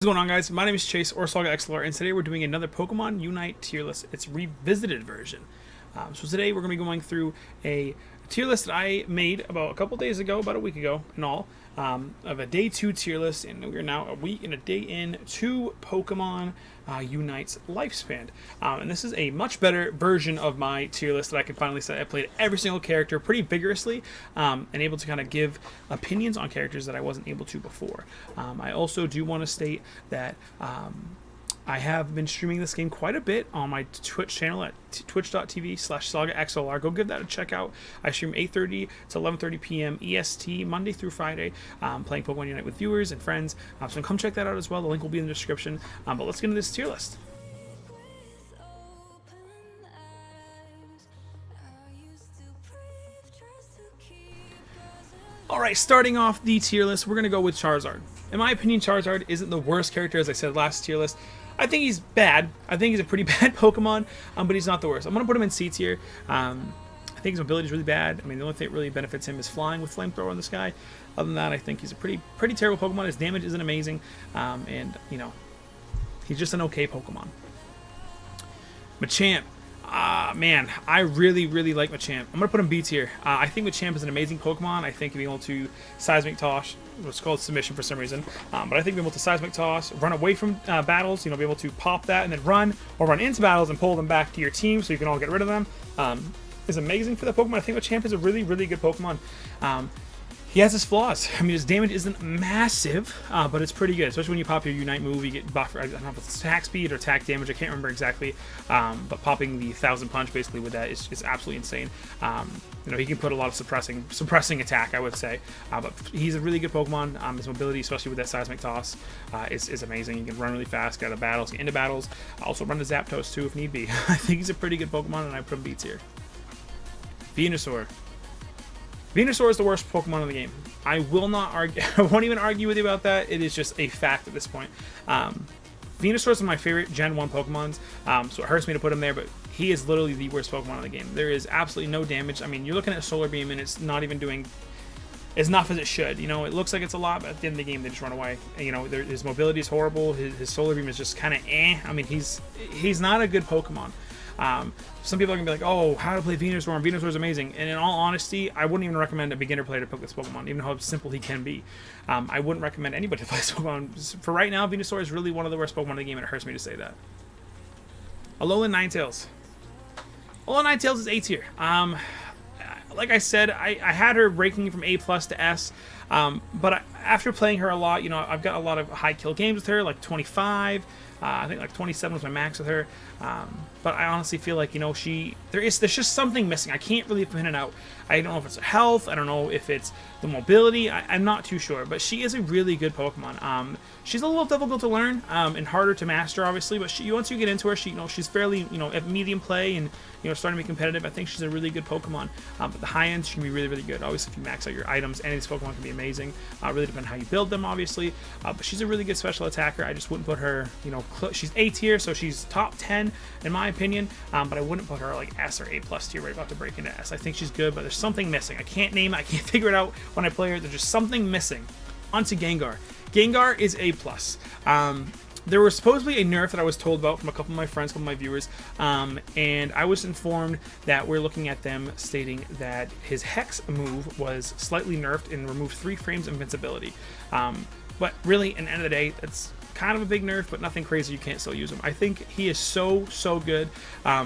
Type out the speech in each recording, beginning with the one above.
What's going on, guys? My name is Chase, or Saga XLR, and today we're doing another Pokemon Unite tier list. It's revisited version. So today we're going to be going through a tier list that I made about a couple days ago, about a week ago in all, of a day 2 tier list, and we're now a week and a day in to Pokemon Unite's lifespan. And this is a much better version of my tier list that I can finally say I played every single character pretty vigorously, and able to kind of give opinions on characters that I wasn't able to before. I also do want to state that I have been streaming this game quite a bit on my Twitch channel at twitch.tv/SagaXLR. Go give that a check out. I stream 8:30 to 11:30 p.m. EST Monday through Friday, playing Pokemon Unite with viewers and friends. So come check that out as well. The link will be in the description. But let's get into this tier list. Alright, starting off the tier list, we're going to go with Charizard. In my opinion, Charizard isn't the worst character, as I said last tier list. I think he's bad. I think he's a pretty bad Pokemon, but he's not the worst. I'm going to put him in C tier. I think his mobility is really bad. I mean, the only thing that really benefits him is flying with Flamethrower in the sky. Other than that, I think he's a pretty terrible Pokemon. His damage isn't amazing, and, you know, he's just an okay Pokemon. Machamp. Man, I really like Machamp. I'm going to put him B tier. I think Machamp is an amazing Pokemon. I think being able to Seismic Toss, what's called Submission for some reason, but I think being able to Seismic Toss, run away from battles, you know, be able to pop that and then run, or run into battles and pull them back to your team so you can all get rid of them, is amazing for that Pokemon. I think Machamp is a really good Pokemon. He has his flaws. I mean, his damage isn't massive, but it's pretty good. Especially when you pop your Unite move, you get buff. I don't know if it's attack speed or attack damage. I can't remember exactly. But popping the 1000 Punch basically with that is absolutely insane. You know, he can put a lot of suppressing attack, I would say. But he's a really good Pokemon. His mobility, especially with that Seismic Toss, is amazing. You can run really fast, get out of battles, get into battles. Also run the Zapdos too if need be. I think he's a pretty good Pokemon, and I put him B tier. Venusaur. Venusaur is the worst Pokemon in the game. I will not argue. I won't even argue with you about that. It is just a fact at this point. Venusaur is one of my favorite Gen 1 Pokemons, so it hurts me to put him there, but he is literally the worst Pokemon in the game. There is absolutely no damage. I mean, you're looking at Solar Beam, and it's not even doing as enough as it should. You know, it looks like it's a lot, but at the end of the game, they just run away. And, you know, his mobility is horrible. His Solar Beam is just kind of eh. I mean, he's not a good Pokemon. Some people are going to be like, oh, how to play Venusaur, and Venusaur is amazing. And in all honesty, I wouldn't even recommend a beginner player to pick this Pokemon, even how simple he can be. I wouldn't recommend anybody to play this Pokemon. For right now, Venusaur is really one of the worst Pokemon in the game, and it hurts me to say that. Alolan Ninetales. Alolan Ninetales is A tier. Like I said, I had her ranking from A+ to S, but after playing her a lot, you know, I've got a lot of high kill games with her, like 25. I think like 27 was my max with her, but I honestly feel like, you know, there's just something missing. I can't really pin it out. I don't know if it's her health. I don't know if it's the mobility. I'm not too sure, but she is a really good Pokemon. She's a little difficult to learn, and harder to master, obviously. But once you get into her, she's fairly, you know, at medium play and, you know, starting to be competitive. I think she's a really good Pokemon. But the high end, she can be really good. Obviously, if you max out your items, any of these Pokemon can be amazing. Really depend on how you build them, obviously. But she's a really good special attacker. I just wouldn't put her, you know, she's A tier, so she's top 10 in my opinion. But I wouldn't put her like S or A+ tier. We're about to break into S. I think she's good, but there's something missing. I can't name it. I can't figure it out when I play her. There's just something missing. Onto Gengar. Gengar is A+. There was supposedly a nerf that I was told about from a couple of my friends, a couple of my viewers, and I was informed that we're looking at them stating that his Hex move was slightly nerfed and removed 3 frames of invincibility. But really, at the end of the day, that's kind of a big nerf, but nothing crazy. You can't still use him. I think he is so good.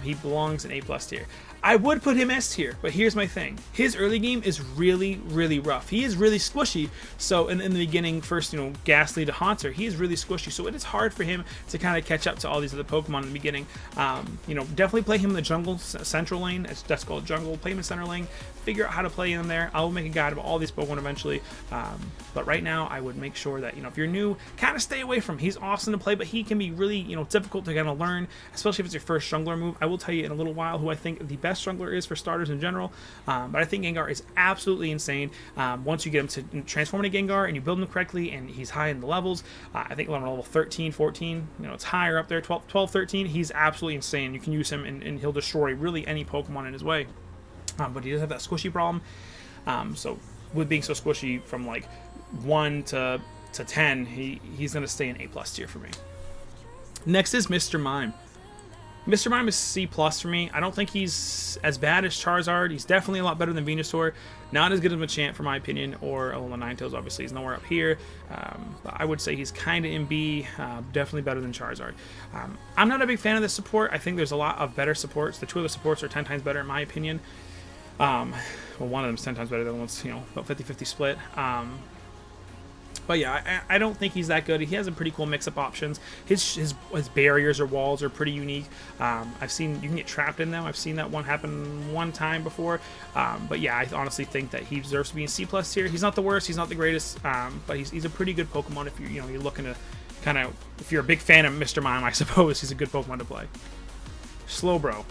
He belongs in A+ tier. I would put him S tier, but here's my thing. His early game is really rough. He is really squishy. So in the beginning, first, you know, Ghastly to Haunter, he is really squishy. So it is hard for him to kind of catch up to all these other Pokemon in the beginning. You know, definitely play him in the jungle central lane. That's called jungle. Play him in center lane. Figure out how to play him there. I will make a guide about all these Pokemon eventually. But right now, I would make sure that, you know, if you're new, kind of stay away from him. He's awesome to play, but he can be really, you know, difficult to kind of learn, especially if it's your first jungler move. I will tell you in a little while who I think the best jungler is for starters in general, but I think Gengar is absolutely insane. Once you get him to transform into Gengar and you build him correctly and he's high in the levels, I think around level 13, 14, you know, it's higher up there, 12, 13, he's absolutely insane. You can use him and he'll destroy really any Pokemon in his way. But he does have that squishy problem, so with being so squishy from like 1 to to 10, he's going to stay in A+ tier for me. Next is Mr. Mime. Mr. Mime is C+ for me. I don't think he's as bad as Charizard. He's definitely a lot better than Venusaur. Not as good as Machamp, for my opinion, or the Ninetales. Obviously, he's nowhere up here. But I would say he's kind of in B. Definitely better than Charizard. I'm not a big fan of this support. I think there's a lot of better supports. The two other supports are 10 times better, in my opinion. Well, one of them's 10 times better. The other one's, about 50-50 split. But yeah, I don't think he's that good. He has some pretty cool mix-up options. His barriers or walls are pretty unique. I've seen you can get trapped in them. I've seen that one happen one time before. But yeah, I honestly think that he deserves to be in C+ tier. He's not the worst. He's not the greatest. But he's a pretty good Pokemon if you're looking to kind of, if you're a big fan of Mr. Mime, I suppose he's a good Pokemon to play. Slowbro.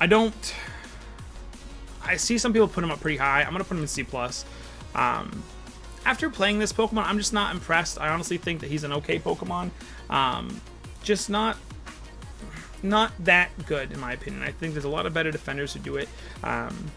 I see some people put him up pretty high. I'm gonna put him in C+. After playing this Pokemon, I'm just not impressed. I honestly think that he's an okay Pokemon. Just not that good, in my opinion. I think there's a lot of better defenders who do it. And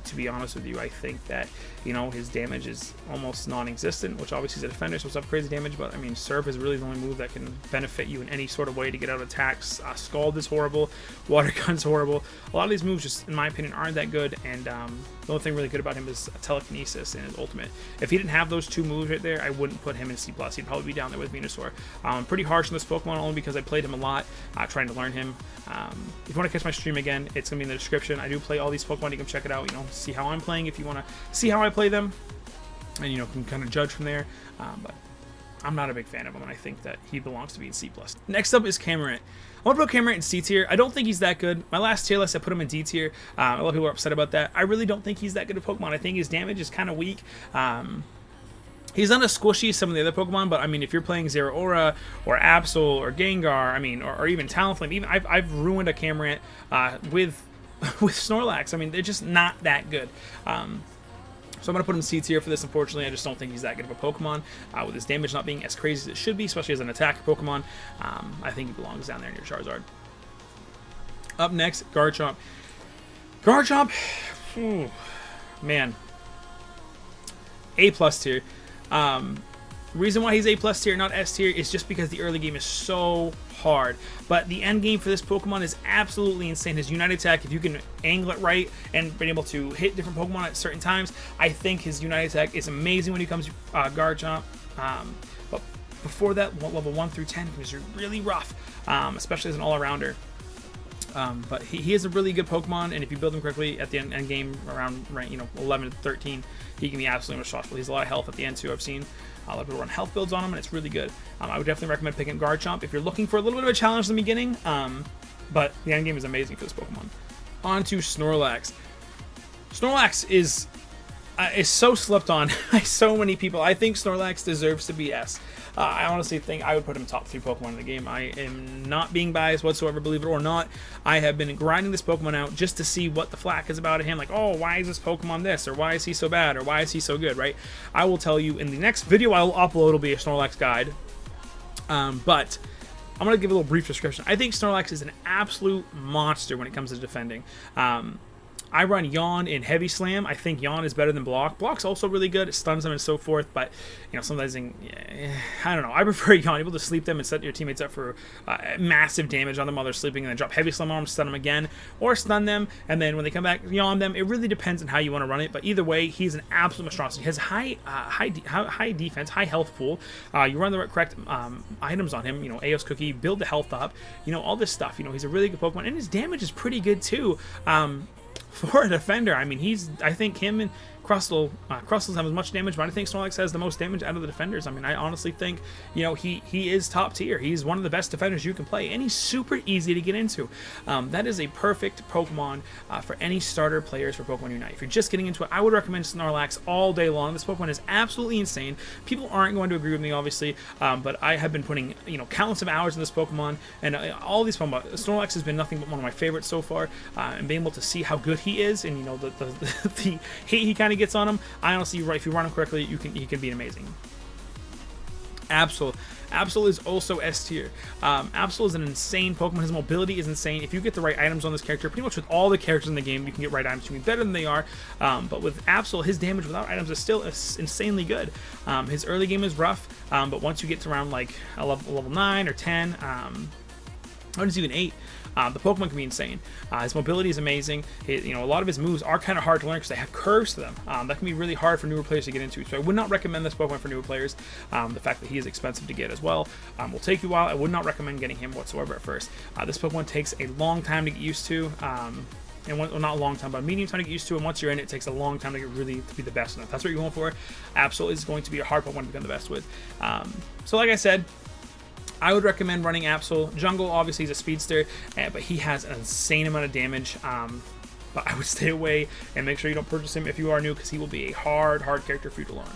to be honest with you, I think that, his damage is almost non-existent, which obviously is a defender, so it's up crazy damage, but I mean, Surf is really the only move that can benefit you in any sort of way to get out of attacks. Scald is horrible, Water Gun's horrible. A lot of these moves, just in my opinion, aren't that good, and the only thing really good about him is Telekinesis and his ultimate. If he didn't have those two moves right there, I wouldn't put him in C+. He'd probably be down there with Venusaur. Pretty harsh on this Pokemon, only because I played him a lot, trying to learn him. If you want to catch my stream again, it's going to be in the description. I do play all these Pokemon. You can check it out, see how I'm playing if you want to see how I play them, and can kind of judge from there. But I'm not a big fan of him, and I think that he belongs to be in C+. Next up is Cameron. I want to put Cameron in C tier. I don't think he's that good. My last tier list, I put him in D tier. A lot of people are upset about that. I really don't think he's that good of Pokemon. I think his damage is kind of weak. He's not as squishy as some of the other Pokemon, but I mean, if you're playing Zeraora or Absol or Gengar, I mean, or even Talonflame, even I've ruined a Cameron with Snorlax. I mean, they're just not that good. So I'm going to put him in C tier for this. Unfortunately, I just don't think he's that good of a Pokemon. With his damage not being as crazy as it should be, especially as an attack Pokemon, I think he belongs down there near Charizard. Up next, Garchomp. Garchomp, man, A+ tier. Reason why he's A+ tier, not S tier, is just because the early game is so hard. But the end game for this Pokemon is absolutely insane. His Unite Attack, if you can angle it right and be able to hit different Pokemon at certain times, I think his Unite Attack is amazing when he comes to Garchomp. But before that, level 1 through 10, he was really rough, especially as an all-arounder. But he is a really good Pokemon, and if you build him correctly at the end game around 11 to 13, he can be absolutely unstoppable. He has a lot of health at the end too. I've seen a lot of people run health builds on him, and it's really good. I would definitely recommend picking Garchomp if you're looking for a little bit of a challenge in the beginning. But the end game is amazing for this Pokemon. On to Snorlax. Snorlax is so slept on by so many people. I think Snorlax deserves to be S. I honestly think I would put him top 3 Pokemon in the game. I am not being biased whatsoever, believe it or not. I have been grinding this Pokemon out just to see what the flack is about him. Like, oh, why is this Pokemon this? Or why is he so bad? Or why is he so good, right? I will tell you in the next video I'll upload will be a Snorlax guide. But I'm going to give a little brief description. I think Snorlax is an absolute monster when it comes to defending. I run Yawn in Heavy Slam. I think Yawn is better than Block. Block's also really good. It stuns them and so forth, but sometimes I don't know. I prefer Yawn. Able to sleep them and set your teammates up for massive damage on them while they're sleeping, and then drop Heavy Slam on them, stun them again, or stun them, and then when they come back, Yawn them. It really depends on how you want to run it, but either way, he's an absolute monstrosity. He has high defense, high health pool. You run the correct items on him. Aos Cookie, build the health up. All this stuff. He's a really good Pokemon, and his damage is pretty good too. For a defender, I mean, I think him and Crustle have as much damage, but I think Snorlax has the most damage out of the defenders. I mean, I honestly think, he is top tier. He's one of the best defenders you can play, and he's super easy to get into. That is a perfect Pokemon for any starter players for Pokemon Unite. If you're just getting into it, I would recommend Snorlax all day long. This Pokemon is absolutely insane. People aren't going to agree with me, obviously, but I have been putting, countless of hours in this Pokemon, and all these Pokemon. Snorlax has been nothing but one of my favorites so far, and being able to see how good he is, and the hate he kind of gets on him. I honestly, if you run him correctly, he can be amazing. Absol. Absol is also S tier. Absol is an insane Pokemon. His mobility is insane. If you get the right items on this character, pretty much with all the characters in the game, you can get right items to be better than they are. But with Absol, his damage without items is still insanely good. His early game is rough, but once you get to around like a level 9 or 10, or even 8, the Pokemon can be insane. His mobility is amazing. A lot of his moves are kind of hard to learn because they have curves to them. That can be really hard for newer players to get into. So I would not recommend this Pokemon for newer players. The fact that he is expensive to get as well will take you a while. I would not recommend getting him whatsoever at first. This Pokemon takes a long time to get used to. And well, not a long time, but a medium time to get used to. And once you're in it, it takes a long time to be the best in it. That's what you're going for. Absol is going to be a hard Pokemon to become the best with. So like I said, I would recommend running Absol. Jungle, obviously, he's a speedster, but he has an insane amount of damage. But I would stay away and make sure you don't purchase him if you are new, because he will be a hard character for you to learn.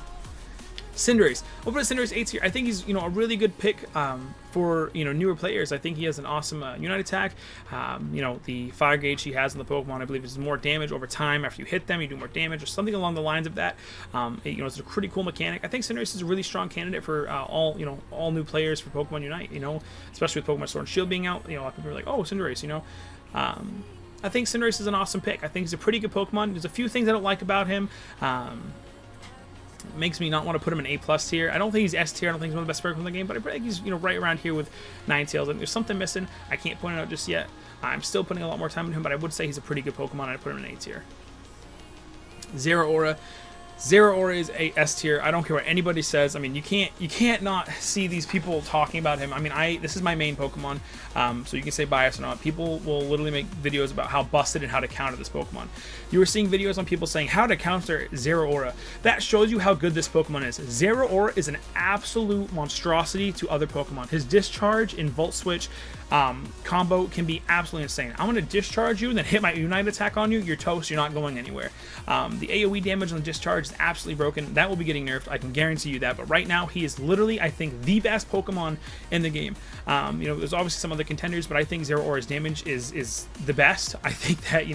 Cinderace. We'll put Cinderace 8 here. I think he's a really good pick for newer players. I think he has an awesome Unite attack. The fire gauge he has in the Pokemon, I believe, is more damage over time. After you hit them, you do more damage, or something along the lines of that. It's a pretty cool mechanic. I think Cinderace is a really strong candidate for all new players for Pokemon Unite. Especially with Pokemon Sword and Shield being out. A lot of people are like, oh, Cinderace. I think Cinderace is an awesome pick. I think he's a pretty good Pokemon. There's a few things I don't like about him. Makes me not want to put him in A+ tier. I don't think he's S tier. I don't think he's one of the best Pokemon in the game, but I think he's right around here with Ninetales. And there's something missing. I can't point it out just yet. I'm still putting a lot more time into him, but I would say he's a pretty good Pokemon. I'd put him in A tier. Zeraora. Zeraora is a S tier. I don't care what anybody says. I mean, you can't not see these people talking about him. I mean, this is my main Pokemon, so you can say bias or not. People will literally make videos about how busted and how to counter this Pokemon. You were seeing videos on people saying how to counter Zeraora. That shows you how good this Pokemon is. Zeraora is an absolute monstrosity to other Pokemon. His discharge in Volt Switch combo can be absolutely insane. I'm going to discharge you and then hit my Unite attack on you. You're toast. You're not going anywhere. The AoE damage on the discharge is absolutely broken. That will be getting nerfed. I can guarantee you that. But right now, he is literally, I think, the best Pokemon in the game. There's obviously some other contenders, but I think Zeraora's damage is the best. I think that,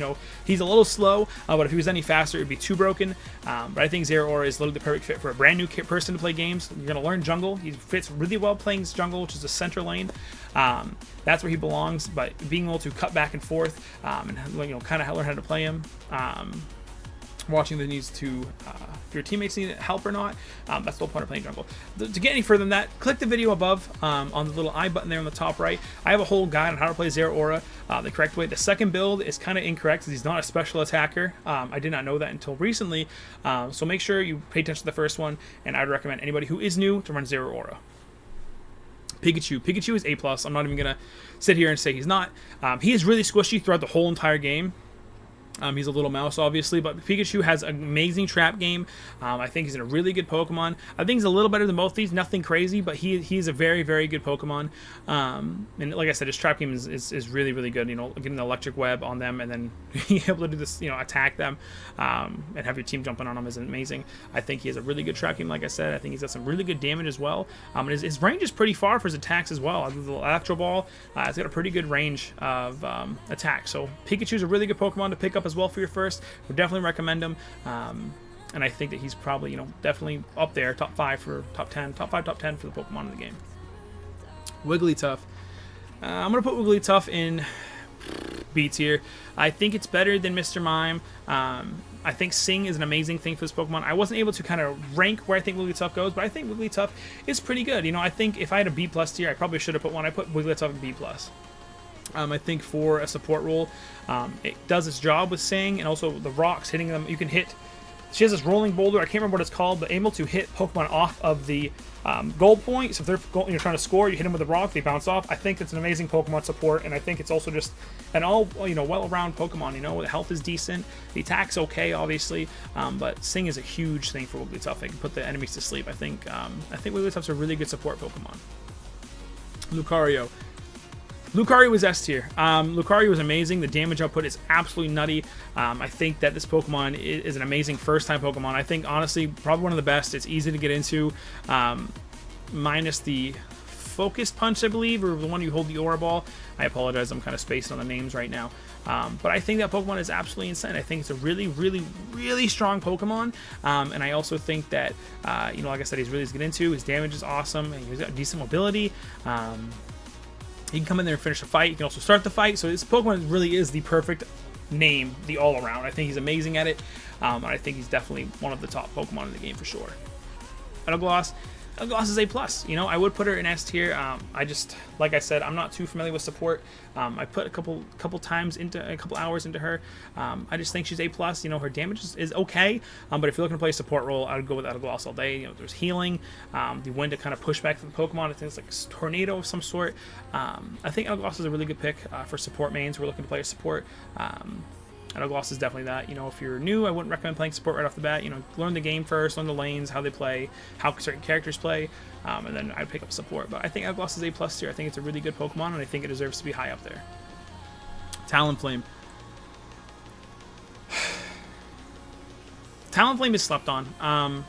he's a little slow, but if he was any faster, it would be too broken. But I think Zeraora is literally the perfect fit for a brand new person to play games. You're going to learn jungle. He fits really well playing jungle, which is the center lane. That's where he belongs, but being able to cut back and forth and kind of learn how to play him, watching the needs to if your teammates need help or not, that's the whole point of playing jungle. To get any further than that, click the video above on the little I button there on the top right. I have a whole guide on how to play Zeraora the correct way. The second build is kind of incorrect because he's not a special attacker. I did not know that until recently, so make sure you pay attention to the first one, and I would recommend anybody who is new to run Zeraora. Pikachu. Pikachu is A+. I'm not even going to sit here and say he's not. He is really squishy throughout the whole entire game. He's a little mouse, obviously, but Pikachu has an amazing trap game. I think he's a really good Pokemon. I think he's a little better than both these. Nothing crazy, but he's a very, very good Pokemon. And like I said, his trap game is really, really good. Getting the electric web on them and then being able to do this, attack them and have your team jumping on them is amazing. I think he has a really good trap game, like I said. I think he's got some really good damage as well. And his range is pretty far for his attacks as well. The Electro Ball, it's got a pretty good range of attack. So Pikachu's a really good Pokemon to pick up as well for your first. Would definitely recommend him, and I think that he's probably definitely up there, top 5 for top 10 for the Pokemon in the game. Wigglytuff. I'm gonna put Wigglytuff in B tier. I think it's better than Mr. Mime. I think Sing is an amazing thing for this Pokemon. I wasn't able to kind of rank where I think Wigglytuff goes, but I think Wigglytuff is pretty good. I think if I had a B+ tier, I probably should have put one. I put Wigglytuff in B+. I think for a support role, it does its job with Sing, and also the rocks hitting them. You can hit. She has this rolling boulder. I can't remember what it's called, but able to hit Pokemon off of the goal point. So if you're trying to score, you hit them with a rock, they bounce off. I think it's an amazing Pokemon support, and I think it's also just an all well-round Pokemon. The health is decent, the attack's okay, obviously, but Sing is a huge thing for Wigglytuff. It can put the enemies to sleep. I think Wigglytuff's a really good support Pokemon. Lucario. Lucario was S tier. Lucario was amazing. The damage output is absolutely nutty. I think that this Pokemon is an amazing first-time Pokemon. I think, honestly, probably one of the best. It's easy to get into, minus the Focus Punch, I believe, or the one you hold the Aura Ball. I apologize, I'm kind of spacing on the names right now. But I think that Pokemon is absolutely insane. I think it's a really, really, really strong Pokemon. And I also think that, you know, like I said, he's really easy to get into. His damage is awesome, and he's got decent mobility. He can come in there and finish the fight. He can also start the fight. So this Pokemon really is the perfect name, the all-around. I think he's amazing at it. And I think he's definitely one of the top Pokemon in the game for sure. Elgloss is A+. You know, I would put her in S tier. I just, like I said, I'm not too familiar with support. I put a couple hours into her. I just think she's A+. You know, her damage is okay. But if you're looking to play a support role, I would go with Elgloss all day. You know, there's healing, the wind to kind of push back the Pokemon. I think it's like a tornado of some sort. I think Elgloss is a really good pick for support mains. We're looking to play a support. Elgloss is definitely that. You know, if you're new, I wouldn't recommend playing support right off the bat. You know, learn the game first, learn the lanes, how they play, how certain characters play, and then I'd pick up support. But I think Elgloss is A+ tier. I think it's a really good Pokemon, and I think it deserves to be high up there. Talonflame. Talonflame is slept on.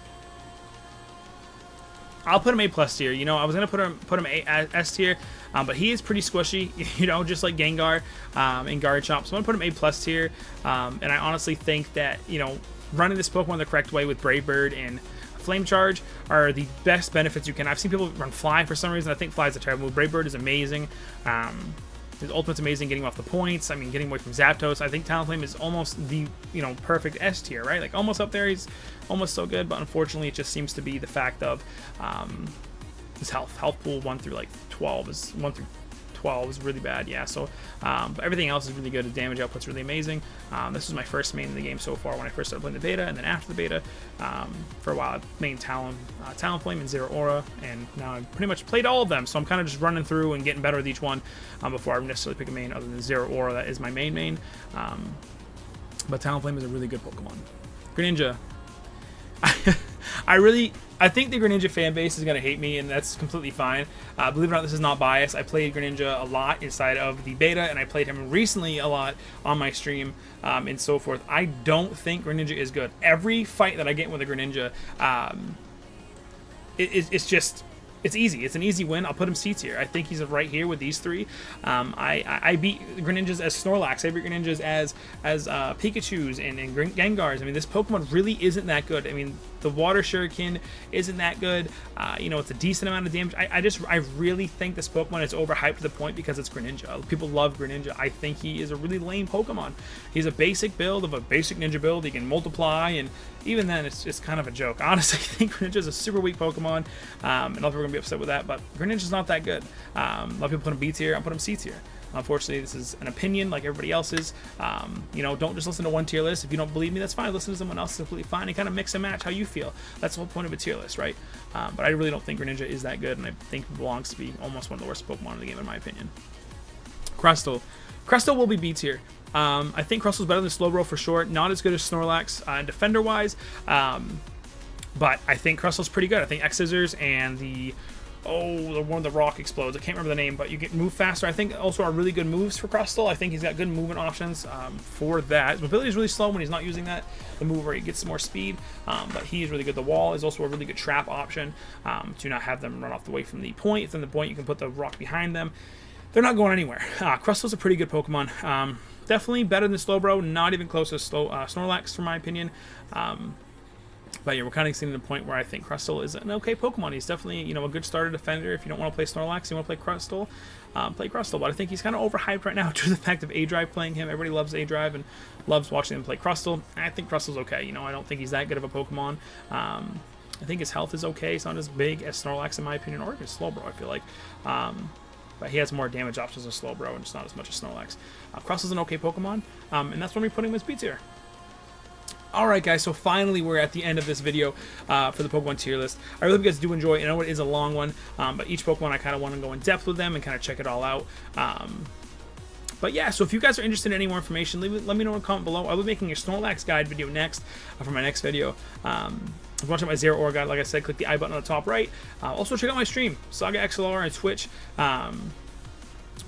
I'll put him A+ tier. You know, I was gonna put him S tier, but he is pretty squishy. You know, just like Gengar and Garchomp. So I'm gonna put him A+ tier. And I honestly think that, you know, running this Pokemon the correct way with Brave Bird and Flame Charge are the best benefits you can. I've seen people run Fly for some reason. I think Fly is a terrible move. Brave Bird is amazing. His ultimate's amazing, getting off the points. I mean, getting away from Zapdos. I think Talonflame is almost the, you know, perfect S tier, right? Like almost up there. He's almost so good, but unfortunately, it just seems to be the fact of his health. Health pool 1 through 12 is really bad. Yeah. So, but everything else is really good. His damage output's really amazing. This was my first main in the game so far when I first started playing the beta, and then after the beta, for a while I mained Talonflame and Zero Aura, and now I've pretty much played all of them. So I'm kind of just running through and getting better with each one before I necessarily pick a main other than Zero Aura. That is my main. But Talonflame is a really good Pokemon. Greninja. I think the Greninja fan base is going to hate me, and that's completely fine. Believe it or not, this is not biased. I played Greninja a lot inside of the beta, and I played him recently a lot on my stream and so forth. I don't think Greninja is good. Every fight that I get with a Greninja, it's easy. It's an easy win. I'll put him C tier. I think he's right here with these three. I beat Greninjas as Snorlax. I beat Greninjas as Pikachus and Gengars. I mean, this Pokemon really isn't that good. I mean, the Water Shuriken isn't that good. You know, it's a decent amount of damage. I really think this Pokemon is overhyped to the point because it's Greninja. People love Greninja. I think he is a really lame Pokemon. He's a basic build of a basic ninja build. He can multiply, and even then, it's just kind of a joke. Honestly, I think Greninja is a super weak Pokemon, and a lot of people are going to be upset with that, but Greninja's not that good. A lot of people put him B tier. I put him C tier. Unfortunately, this is an opinion like everybody else's. You know, don't just listen to one tier list. If you don't believe me, that's fine. Listen to someone else. It's completely fine. And kind of mix and match how you feel. That's the whole point of a tier list, right? But I really don't think Greninja is that good, and I think it belongs to be almost one of the worst Pokemon in the game, in my opinion. Crustle. Crustle will be B tier. I think Crustle's better than Slowbro for sure. Not as good as Snorlax defender-wise, but I think Crustle's pretty good. I think X-Scissors and the one of the rock explodes. I can't remember the name, but you get move faster. I think also are really good moves for Crustle. I think he's got good movement options for that. His mobility is really slow when he's not using that. The move where he gets more speed, but he is really good. The wall is also a really good trap option to not have them run off the way from the point. From the point, you can put the rock behind them. They're not going anywhere. Crustle's a pretty good Pokemon. Definitely better than Slowbro. Not even close to Snorlax, for my opinion. But yeah, we're kind of getting to the point where I think Crustle is an okay Pokemon. He's definitely, you know, a good starter defender. If you don't want to play Snorlax, you want to play Crustle, play Crustle. But I think he's kind of overhyped right now due to the fact of A-Drive playing him. Everybody loves A-Drive and loves watching him play Crustle. I think Crustle's okay. You know, I don't think he's that good of a Pokemon. I think his health is okay. It's not as big as Snorlax, in my opinion, or as Slowbro, I feel like. But he has more damage options than Slowbro, and just not as much as Snorlax. Crustle's an okay Pokemon, and that's when we're putting him as B tier. Alright guys, so finally we're at the end of this video for the Pokemon tier list. I really hope you guys do enjoy it. I know it is a long one, but each Pokemon I kind of want to go in depth with them and kind of check it all out. But yeah, so if you guys are interested in any more information, let me know in a comment below. I'll be making a Snorlax guide video next for my next video. If you want to check my Zero Aura guide, like I said, click the I button on the top right. Also check out my stream, Saga XLR on Twitch.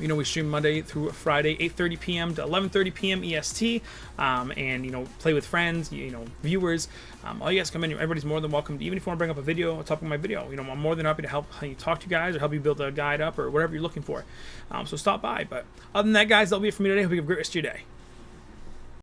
You know, we stream Monday through Friday, 8:30 p.m. to 11:30 p.m. EST, and, you know, play with friends, you know, viewers. All you guys come in, everybody's more than welcome. Even if you want to bring up a video, on top of my video, you know, I'm more than happy to help you talk to you guys or help you build a guide up or whatever you're looking for. So stop by. But other than that, guys, that'll be it for me today. Hope you have a great rest of your day.